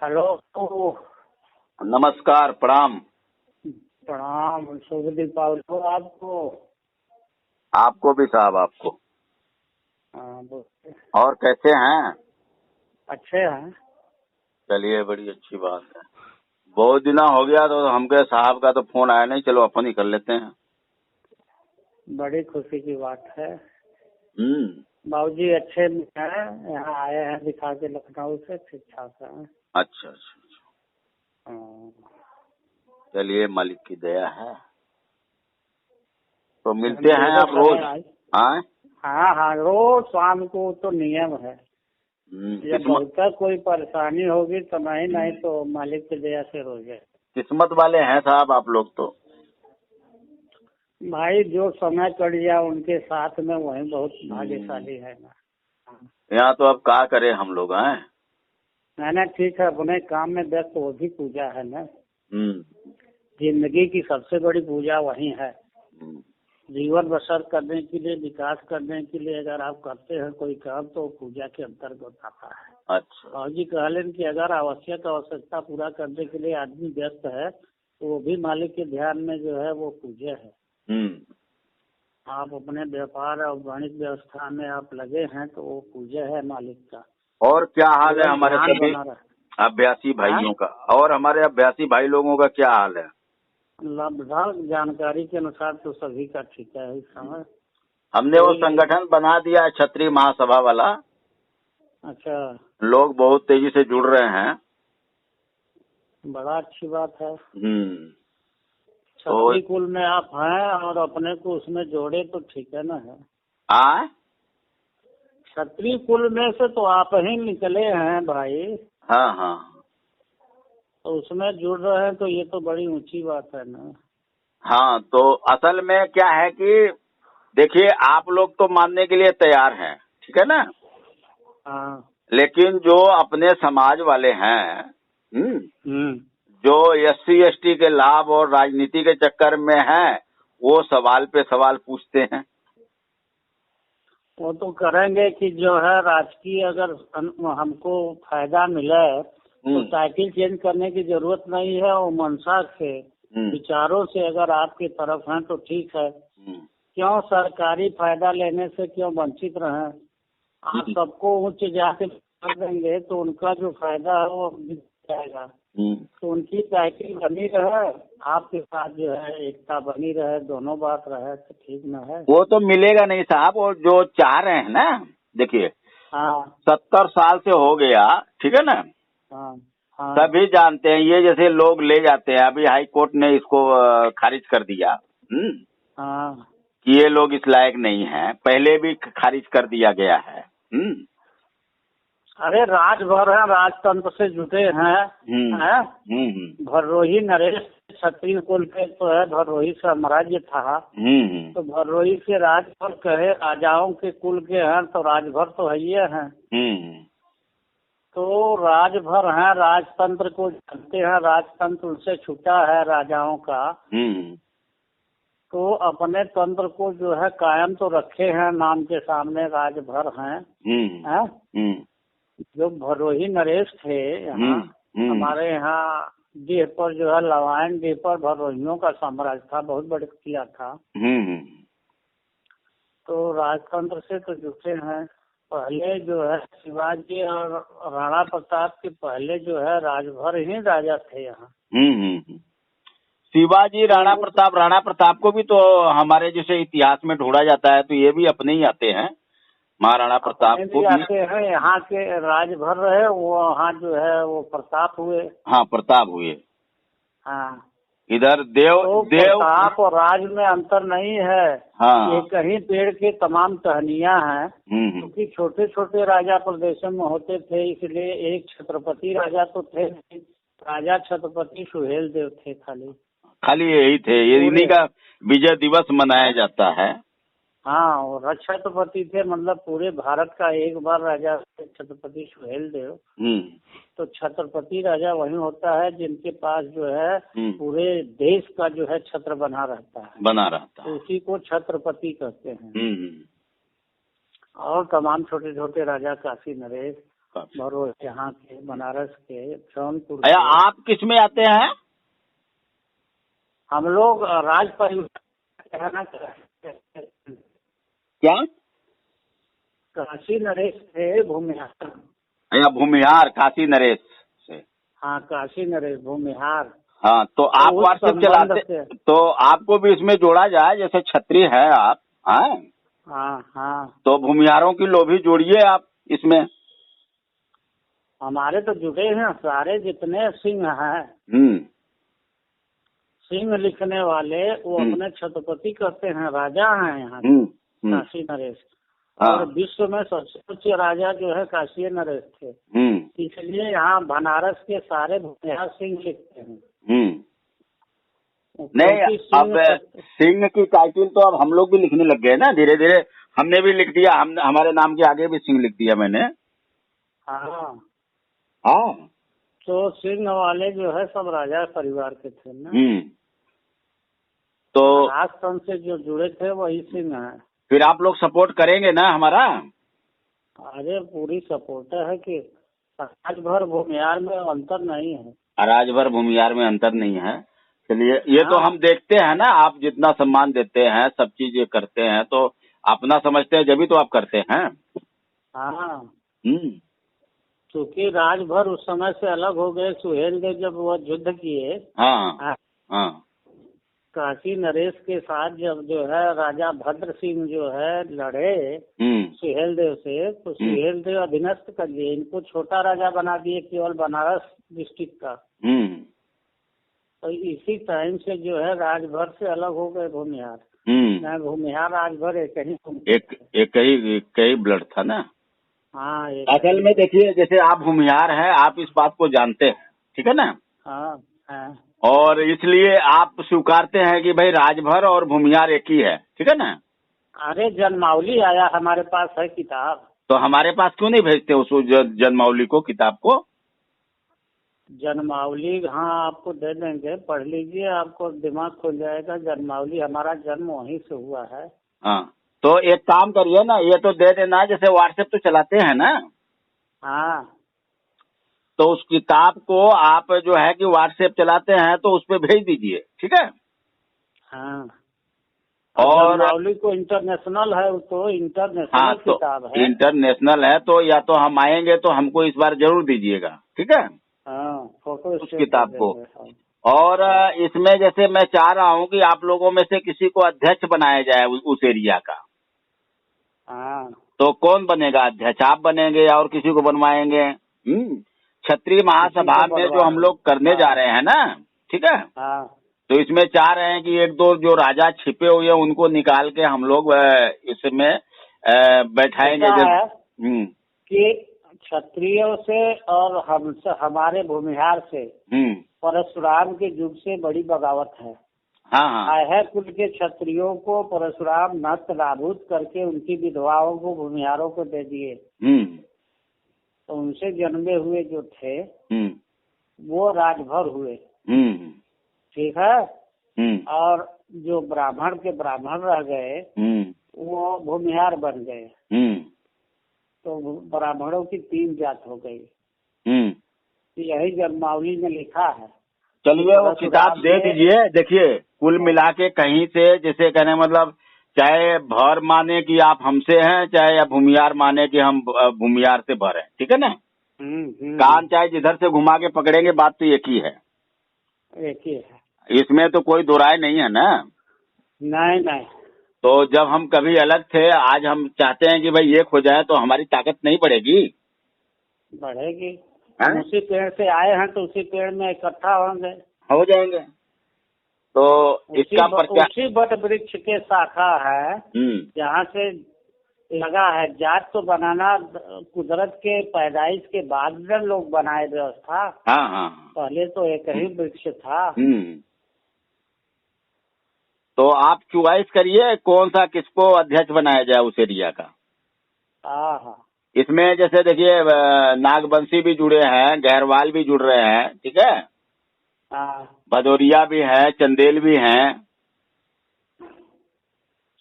Hello. नमस्कार, प्रणाम। प्रणाम, शुभ दीपावली हो आपको। आपको भी साहब, आपको। हाँ बोलिए। और कैसे हैं? अच्छे हैं। चलिए, बड़ी अच्छी बात है। बहुत दिन हो गया तो हमके साहब का तो फोन आया नहीं, चलो अपन ही कर लेते हैं। बड़ी खुशी की बात है। हम्म। बाबूजी अच्छे हैं, यहाँ आए हैं दिखा के लखनऊ से, ठीक ठाक है। अच्छा अच्छा अच्छा। हाँ। चलिए, मालिक की दया है। तो मिलते हैं मेरे आप समय रोज? आई। हाँ। हाँ हाँ, रोज शाम को तो नियम है। जब किस्मत बहुत कोई परेशानी होगी तो नहीं तो मालिक की दया से हो जाए। किस्मत वाले हैं साहब आप लोग तो। भाई जो समय कट जाए उनके साथ में वही बहुत भाग्यशाली है ना। यहाँ तो अब क्या करें हम लोग हैं। ना ठीक है, अपने काम में व्यस्त, वो भी पूजा है ना। हम्म। जिंदगी की सबसे बड़ी पूजा वही है। हम्म। जीवन बसर करने के लिए, विकास करने के लिए अगर आप करते हैं कोई काम तो पूजा के अंतर्गत आता है। अच्छा। और जी कहलें कि अगर आवश्यकता पूरा करने के लिए आदमी व्यस्त है तो वो भी मालिक के ध्यान में जो है वो पूजा है। आप अपने व्यापार और वाणिज्य व्यवस्था में आप लगे हैं तो वो पूजा है मालिक का। और क्या हाल है हमारे सभी अभ्यासी भाइयों का? और हमारे अभ्यासी भाई लोगों का क्या हाल है? लगभग जानकारी के अनुसार तो सभी का ठीक है इस समय। हमने वो संगठन बना दिया है, क्षत्रिय महासभा वाला। अच्छा। लोग बहुत तेजी से जुड़ रहे हैं। बड़ा अच्छी बात है। तो क्षत्रिय कुल में आप हैं और अपने को उसमें जोड़े तो ठीक है ना है। क्षत्रिय कुल में से तो आप ही निकले हैं भाई। हाँ हाँ। तो उसमें जुड़ रहे हैं तो ये तो बड़ी ऊंची बात है ना। हाँ, तो असल में क्या है कि देखिए, आप लोग तो मानने के लिए तैयार हैं, ठीक है ना। हाँ। लेकिन जो अपने समाज वाले हैं, जो SC ST के लाभ और राजनीति के चक्कर में हैं, वो सवाल पे सवाल पूछते हैं। वो तो करेंगे कि जो है राजकीय अगर हमको फायदा मिले तो टाइटल चेंज करने की जरूरत नहीं है। वो मनसा से, विचारों से अगर आपकी तरफ हैं तो ठीक है। क्यों सरकारी फायदा लेने से क्यों वंचित रहे? आप सबको उच्च जाति कर देंगे तो उनका जो फायदा है वो मिल जाएगा। तो उनकी टाइटल बनी रहे, आपके साथ जो है एकता बनी रहे, दोनों बात रहे तो ठीक न है। वो तो मिलेगा नहीं साहब। वो जो चाह रहे हैं ना, देखिए, हाँ 70 साल से हो गया, ठीक है ना। हाँ हाँ। सभी जानते हैं, ये जैसे लोग ले जाते हैं, अभी हाई कोर्ट ने इसको खारिज कर दिया। हाँ। कि ये लोग इस लायक नहीं हैं, पहले भी खारिज कर दिया गया है। अरे राजभर है, राजतंत्र से जुटे हैं। भर्रोही नरेश क्षत्रिय कुल पे तो है, भर्रोही साम्राज्य था। तो भर्रोही से राजभर कहे, राजाओं के कुल के हैं तो राजभर तो है ही हैं। तो राजभर हैं, राजतंत्र को जानते हैं, राजतंत्र उनसे छूटा है राजाओं का। तो अपने तंत्र को जो है कायम तो रखे हैं, नाम के सामने राजभर हैं। जो भरोही नरेश थे यहाँ हमारे यहाँ डीह पर जो है लवाइन डीह पर भरोहियों का साम्राज्य था, बहुत बड़ा किला था। तो राजतंत्र से तो जुटे हैं। पहले जो है शिवाजी और राणा प्रताप के पहले जो है राजभर ही राजा थे यहाँ। शिवाजी, राणा प्रताप को भी तो हमारे जैसे इतिहास में ढूंढा जाता है तो ये भी अपने ही आते हैं। महाराणा प्रताप को भी आते हैं, यहाँ के राजभर रहे, वो वहाँ जो है वो प्रताप हुए। हाँ, प्रताप हुए। हाँ, इधर देव प्रताप और राज में अंतर नहीं है। हाँ। ये कहीं पेड़ के तमाम टहनियाँ हैं। क्योंकि छोटे छोटे राजा प्रदेशों में होते थे, इसलिए एक छत्रपति राजा तो थे, राजा छत्रपति सुहेल देव थे। खाली यही थे, ये इन्हीं का विजय दिवस मनाया जाता है। हाँ, और छत्रपति थे, मतलब पूरे भारत का एक बार राजा छत्रपति सुहेल देव। तो छत्रपति राजा वही होता है जिनके पास जो है पूरे देश का जो है छत्र बना रहता है। तो उसी को छत्रपति कहते हैं। और तमाम छोटे छोटे राजा काशी नरेश भरोस यहाँ के, बनारस के, जौनपुर भैया के। आप किस में आते हैं? हम लोग राज परिवार क्या? काशी नरेश थे भूमिहार। भैया भूमिहार, काशी नरेश से। हाँ, काशी नरेश भूमिहार। हाँ, तो आप उस व्हाट्सएप संबंध चलाते, से। तो आपको भी इसमें जोड़ा जाए, जैसे क्षत्रिय है आप। हाँ हाँ हाँ, तो भूमिहारों की लोभी जोड़िए आप इसमें। हमारे तो जुड़े हैं सारे जितने सिंह हैं। सिंह लिखने वाले वो अपने छत्रपति कहते हैं, राजा हैं यहाँ के, काशी नरेश। और विश्व में सबसे उच्च राजा जो है काशी नरेश थे। इसलिए यहाँ बनारस के सारे भूमिहार सिंह लिखते हैं। नहीं, अब सिंह की टाइटल तो अब हम लोग भी लिखने लग गए ना, धीरे धीरे। हमने भी लिख दिया, हम हमारे नाम के आगे भी सिंह लिख दिया मैंने। हाँ हाँ, तो सिंह वाले जो है सब राजा परिवार के थे ना। तो राजस्थान से जो जुड़े थे वही सिंह है। फिर आप लोग सपोर्ट करेंगे ना हमारा? अरे पूरी सपोर्ट है कि राज भर भूमिहार में अंतर नहीं है। राज भर भूमिहार में अंतर नहीं है। चलिए, ये तो हम देखते हैं ना, आप जितना सम्मान देते हैं, सब चीजें करते हैं, तो अपना समझते हैं, जब भी तो आप करते हैं। हाँ, क्योंकि राजभर उस समय से अलग हो गए। सुहेल देव जब वो युद्ध किए, हाँ हाँ, काशी नरेश के साथ जब जो है राजा भद्र सिंह जो है लड़े सुहेल देव से, तो सुहेल देव अधीनस्थ कर लिए, इनको छोटा राजा बना दिए केवल बनारस डिस्ट्रिक्ट का। तो इसी टाइम से जो है राजभर से अलग हो गए भूमिहार। मैं भूमिहार राजभर एक ही ब्लड था ना। हाँ, असल में देखिए, जैसे आप भूमिहार हैं, आप इस बात को जानते हैं, ठीक है ना? हाँ हाँ, और इसलिए आप स्वीकारते हैं कि भाई राजभर और भूमिहार एक ही है, ठीक है ना? अरे जन्मावली आया हमारे पास है किताब। तो हमारे पास क्यों नहीं भेजते उस जन्मावली को, किताब को? जन्मावली हाँ आपको दे देंगे, पढ़ लीजिए, आपको दिमाग खुल जाएगा। जन्मावली हमारा जन्म वहीं से हुआ है। हाँ, तो एक काम करिए ना, ये तो दे देना, जैसे व्हाट्सएप तो चलाते हैं ना। हाँ, तो उस किताब को आप जो है कि व्हाट्सएप चलाते हैं तो उस पर भेज दीजिए, ठीक है? हाँ, और जन्मावली को इंटरनेशनल है, तो इंटरनेशनल तो किताब है। इंटरनेशनल है, तो या तो हम आएंगे तो हमको इस बार जरूर दीजिएगा, ठीक है? हाँ, फोटो उस किताब को। और इसमें जैसे मैं चाह रहा हूँ कि आप लोगों में से किसी को अध्यक्ष बनाया जाए उस एरिया का। हाँ, तो कौन बनेगा अध्यक्ष? आप बनेंगे और किसी को बनवाएंगे? क्षत्रिय महासभा में जो हम लोग करने जा रहे हैं ना, ठीक है? हाँ, तो इसमें चाह रहे हैं कि एक दो जो राजा छिपे हुए हैं उनको निकाल के हम लोग इसमें बैठाएंगे। कि क्षत्रियों से और हमसे, हमारे भूमिहार से परशुराम के युग से बड़ी बगावत है। हाँ, है कुल के क्षत्रियों को परशुराम नष्ट नाबूद करके उनकी विधवाओं को भूमिहारों को दे दिए। तो उनसे जन्मे हुए जो थे वो राजभर हुए, ठीक है? और जो ब्राह्मण के ब्राह्मण रह गए वो भूमिहार बन गए। तो ब्राह्मणों की 3 जात हो गई। यही जन्मावली में लिखा है। चलिए, वो किताब दे दीजिए। देखिए, कुल मिला के कहीं से, जैसे कहने मतलब, चाहे भर माने कि आप हमसे हैं, चाहे या भूमिहार माने कि हम भूमिहार से भर हैं, ठीक है ना? कान चाहे जिधर से घुमा के पकड़ेंगे, बात तो एक ही है। एक ही है, इसमें तो कोई दो राय नहीं है ना। नहीं। तो जब हम कभी अलग थे, आज हम चाहते हैं कि भाई एक हो जाए, तो हमारी ताकत नहीं बढ़ेगी? बढ़ेगी। हम उसी पेड़ से आए हैं, तो उसी पेड़ में इकट्ठा होंगे, हो जाएंगे। तो इसका उसी बट वृक्ष के शाखा है जहाँ से लगा है। जात तो बनाना कुदरत के पैदाइश के बाद में लोग बनाए व्यवस्था। हाँ, पहले तो एक ही वृक्ष था। तो आप चॉइस करिए कौन सा, किसको अध्यक्ष बनाया जाए उस एरिया का। हाँ, इसमें जैसे देखिए, नागवंशी भी जुड़े हैं, गहरवाल भी जुड़ रहे हैं, ठीक है? भदौरिया भी है, चंदेल भी हैं।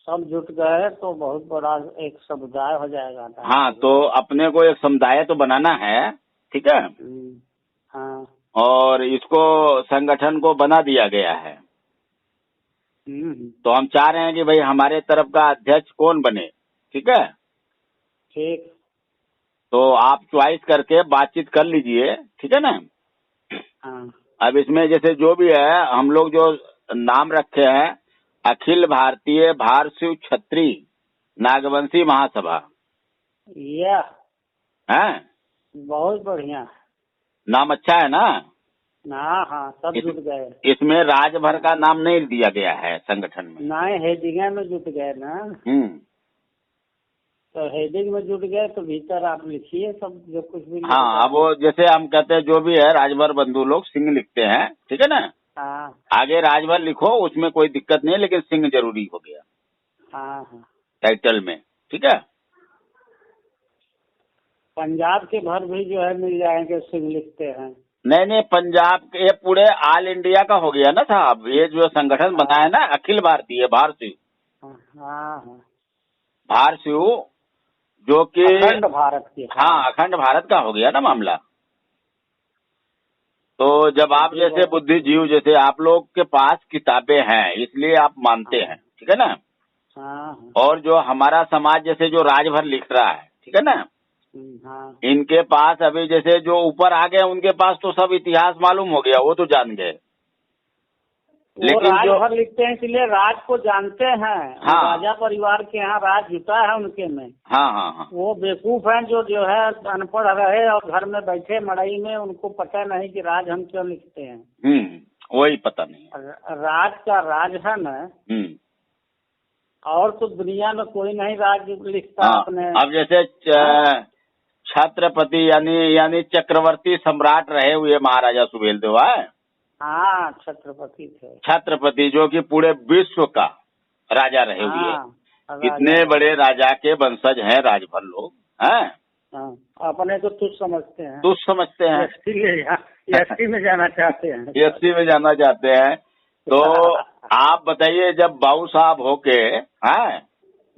सब जुट गए तो बहुत बड़ा एक समुदाय हो जाएगा ना। हाँ, तो अपने को एक समुदाय तो बनाना है, ठीक है। हाँ। और इसको संगठन को बना दिया गया है। तो हम चाह रहे हैं कि भाई हमारे तरफ का अध्यक्ष कौन बने, ठीक है। ठीक। तो आप चॉइस करके बातचीत कर लीजिए, ठीक है ना। हाँ। अब इसमें जैसे जो भी है, हम लोग जो नाम रखे हैं, अखिल भारतीय भारशिव क्षत्रिय नागवंशी महासभा यह है। बहुत बढ़िया नाम अच्छा है ना। हाँ हाँ, सब जुट गए। इसमें राजभर का नाम नहीं दिया गया है संगठन में। नहीं, हेडिंग में जुट गए ना। तो हेडिंग में जुट गए तो भीतर आप लिखिए सब जो कुछ भी। हाँ, अब वो जैसे हम कहते हैं जो भी है राजभर बंधु लोग सिंह लिखते हैं, ठीक है ना। हाँ। आगे राजभर लिखो, उसमें कोई दिक्कत नहीं है, लेकिन सिंह जरूरी हो गया। हाँ हाँ। टाइटल में, ठीक है। पंजाब के भर भी जो है मिल जाएंगे, सिंह लिखते हैं। नहीं, पंजाब के, ये पूरे ऑल इंडिया का हो गया ना साहब। ये जो संगठन बना है ना, अखिल भारतीय भारशिव। हाँ हाँ। भारशिव जो कि अखंड भारत के। हाँ, अखंड भारत का हो गया ना मामला। तो जब आप जैसे बुद्धिजीव, जैसे आप लोग के पास किताबें हैं इसलिए आप मानते हैं, ठीक है ना। हाँ। और जो हमारा समाज जैसे जो राजभर लिख रहा है, ठीक है ना। हाँ। इनके पास अभी जैसे जो ऊपर आ गए उनके पास तो सब इतिहास मालूम हो गया, वो तो जान गए। लेकिन राजभर लिखते हैं इसलिए राज को जानते हैं। हाँ। राजा परिवार के यहाँ राज जुटा है उनके में। हाँ। वो बेवकूफ हैं जो है अनपढ़ रहे और घर में बैठे मड़ई में, उनको पता नहीं कि राज हम क्यों लिखते हैं। वही पता नहीं। राज का राज है ना। और तो दुनिया में कोई नहीं राज लिखता। हाँ, अपने अब जैसे छत्रपति यानी चक्रवर्ती सम्राट रहे हुए महाराजा सुहेलदेव है। हाँ, छत्रपति थे। छत्रपति जो कि पूरे विश्व का राजा रहे हुए। कितने बड़े राजा के वंशज हैं राजभर लोग हैं। अपने को तुच्छ समझते हैं। तुच्छ समझते हैं। एसटी में जाना चाहते हैं। एसटी में जाना चाहते हैं। तो आप बताइए, जब बाबू साहब होके हैं,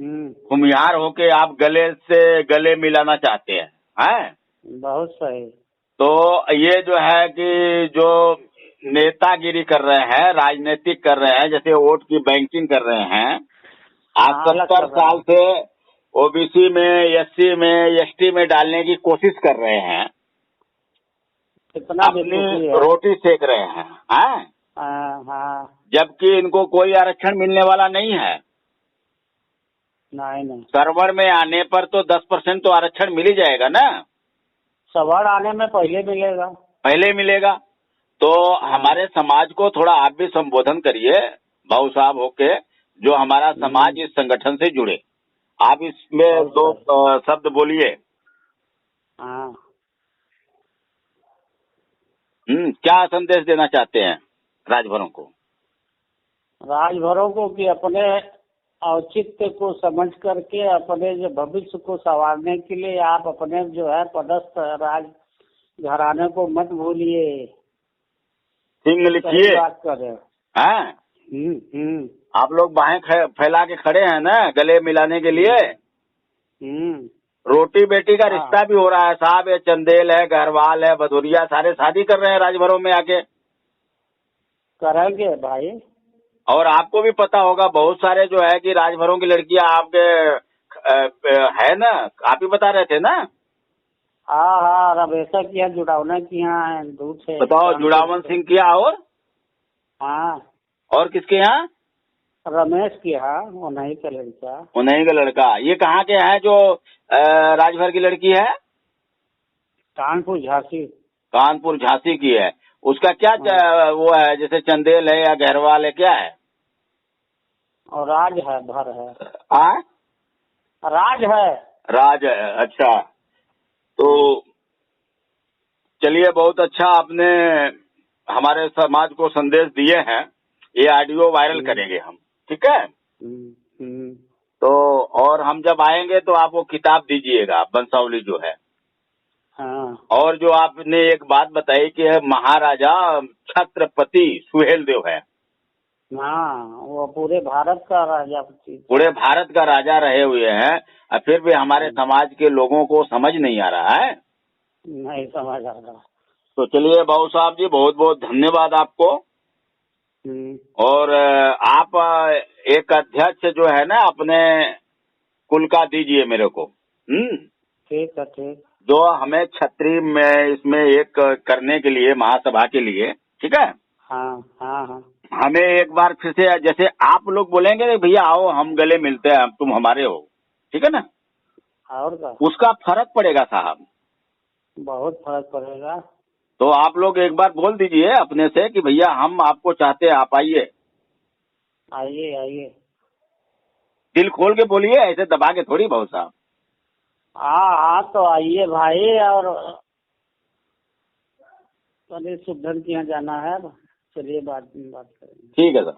भूमिहार होके आप गले से गले मिलाना चाहते हैं। बहुत सही। तो ये जो है कि जो नेतागिरी कर रहे हैं, राजनीतिक कर रहे हैं, जैसे वोट की बैंकिंग कर रहे हैं। आज 70 साल से ओबीसी में, एससी में, एसटी में डालने की कोशिश कर रहे हैं। अपनी रोटी सेक रहे हैं। हाँ। जबकि इनको कोई आरक्षण मिलने वाला नहीं है। नहीं। सवर्ण में आने पर तो 10% तो आरक्षण मिल ही जाएगा ना। सवर्ण आने में पहले मिलेगा। तो हमारे समाज को थोड़ा आप भी संबोधन करिए भाऊ साहब होके, जो हमारा समाज इस संगठन से जुड़े। आप इसमें 2 शब्द बोलिए। क्या संदेश देना चाहते हैं राजभरों को? राजभरों को कि अपने औचित्य को समझ करके अपने जो भविष्य को संवारने के लिए आप अपने जो है पदस्थ राज घराने को मत भूलिए। सिंह लिखिए। बात कर रहे हैं। आप लोग बाहें फैला के खड़े हैं ना गले मिलाने के लिए। रोटी बेटी का रिश्ता भी हो रहा है साहब। ये चंदेल है, गहरवाल है, भदौरिया, सारे शादी कर रहे हैं राजभरों में आके। करेंगे भाई। और आपको भी पता होगा बहुत सारे जो है कि राजभरों की लड़कियां आपके है ना, आप ही बता रहे थे ना। हाँ, रमेशा की है, जुड़ावना की यहाँ दूध से। बताओ, जुड़ावन सिंह किया और? हाँ। और किसके यहाँ? रमेश की। हाँ, उन्हीं का लड़का। उन्हीं का लड़का। ये कहाँ के हैं जो राजभर की लड़की है? कानपुर झांसी। कानपुर झांसी की है। उसका क्या वो है, जैसे चंदेल है या गहरवाल है, क्या है? और राज है, भर है। राज है। अच्छा। तो चलिए, बहुत अच्छा आपने हमारे समाज को संदेश दिए हैं। ये ऑडियो वायरल करेंगे हम, ठीक है। तो और हम जब आएंगे तो आप वो किताब दीजिएगा, वंशावली जो है। हाँ। और जो आपने एक बात बताई कि महाराजा छत्रपति सुहेलदेव है। हाँ, वो पूरे भारत का राजा पूरे भारत का राजा रहे हुए हैं और फिर भी हमारे समाज के लोगों को समझ नहीं आ रहा है। नहीं समझ आ रहा। तो चलिए बाबू साहब जी, बहुत बहुत धन्यवाद आपको। और आप एक अध्यक्ष जो है ना अपने कुल का दीजिए मेरे को। ठीक है, ठीक। जो हमें छत्री में इसमें एक करने के लिए महासभा के लिए, ठीक है। हाँ हाँ हाँ। हमें एक बार फिर से जैसे आप लोग बोलेंगे भैया आओ हम गले मिलते हैं, तुम हमारे हो, ठीक है ना। और का उसका फर्क पड़ेगा साहब, बहुत फर्क पड़ेगा। तो आप लोग एक बार बोल दीजिए अपने से कि भैया हम आपको चाहते हैं, आप आइए। आइए आइए, दिल खोल के बोलिए, ऐसे दबा के थोड़ी बहुत साहब। हाँ तो आइए भाई। और अरे सुबधन के यहाँ जाना है, चलिए बात करेंगे। ठीक है सर।